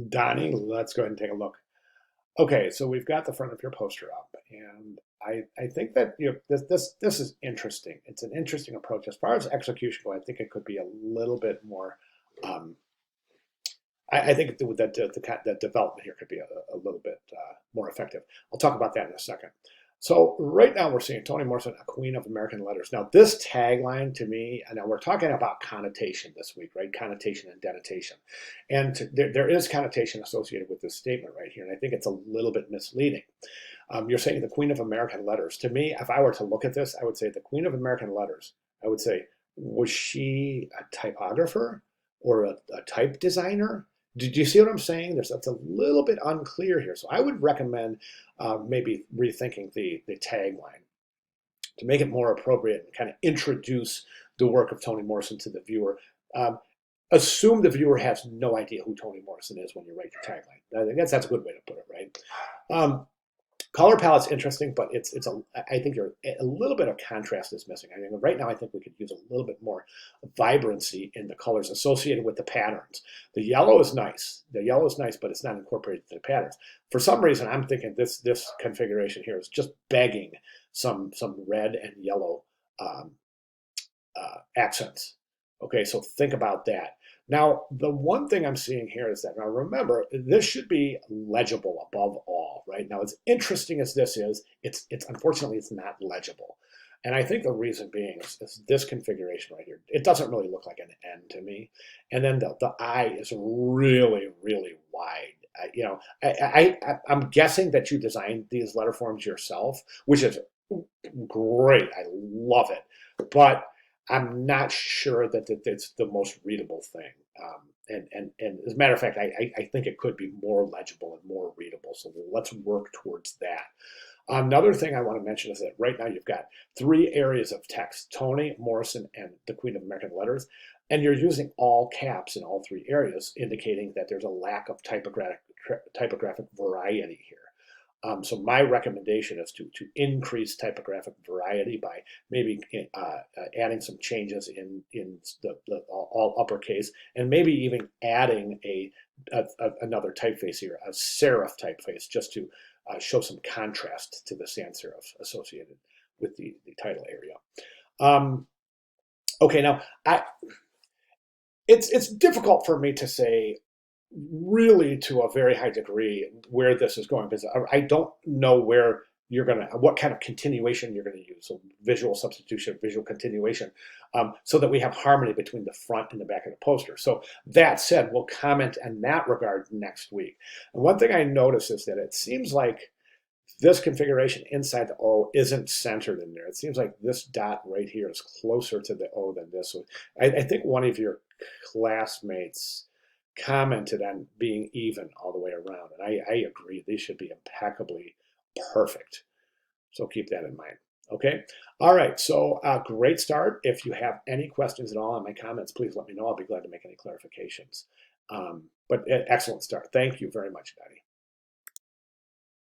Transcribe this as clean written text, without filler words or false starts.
Donnie, let's go ahead and take a look. Okay, so we've got the front of your poster up, and I think that this is interesting. It's an interesting approach. As far as execution go, I think it could be a little bit more. Um, I think the development here could be a little bit more effective. I'll talk about that in a second. So right now we're seeing Toni Morrison, a queen of American letters. Now this tagline to me, and now we're talking about connotation this week, right? Connotation and denotation. And there is connotation associated with this statement right here, and I think it's a little bit misleading. You're saying the queen of American letters. To me, if I were to look at this, I would say the queen of American letters. I would say, was she a typographer or a type designer? Did you see what I'm saying? That's a little bit unclear here. So I would recommend maybe rethinking the tagline to make it more appropriate and kind of introduce the work of Toni Morrison to the viewer. Um, Assume the viewer has no idea who Toni Morrison is when you write your tagline. I think that's a good way to put it, right? Um, Color palette's interesting, but I think a little bit of contrast is missing. I think right now I think we could use a little bit more vibrancy in the colors associated with the patterns. The yellow is nice. The yellow is nice, but it's not incorporated into the patterns. For some reason, I'm thinking this configuration here is just begging some red and yellow um, accents. Okay, so think about that. Now, the one thing I'm seeing here is that, now remember, this should be legible above all, right? Now, as interesting as this is, it's unfortunately, it's not legible. And I think the reason being is this configuration right here. It doesn't really look like an N to me. And then the I is really, really wide. I'm guessing that you designed these letter forms yourself, which is great. I love it. But I'm not sure that it's the most readable thing. And as a matter of fact, I think it could be more legible and more readable. So let's work towards that. Another thing I want to mention is that right now you've got three areas of text: Toni Morrison and the Queen of American Letters, and you're using all caps in all three areas, indicating that there's a lack of typographic variety here. So my recommendation is to increase typographic variety by maybe adding some changes in the all uppercase, and maybe even adding another typeface here, a serif typeface, just to show some contrast to the sans serif associated with the title area. Okay, now it's difficult for me to say really to a very high degree where this is going, because I don't know where what kind of continuation you're going to use. So visual substitution, visual continuation, so that we have harmony between the front and the back of the poster. So that said, we'll comment in that regard next week. And one thing I notice is that it seems like this configuration inside the O isn't centered in there. It seems like this dot right here is closer to the O than this. So I think one of your classmates commented on being even all the way around, and I agree. These should be impeccably perfect. So keep that in mind. Okay. All right. So great start. If you have any questions at all on my comments, please let me know. I'll be glad to make any clarifications. But excellent start. Thank you very much, Donnie.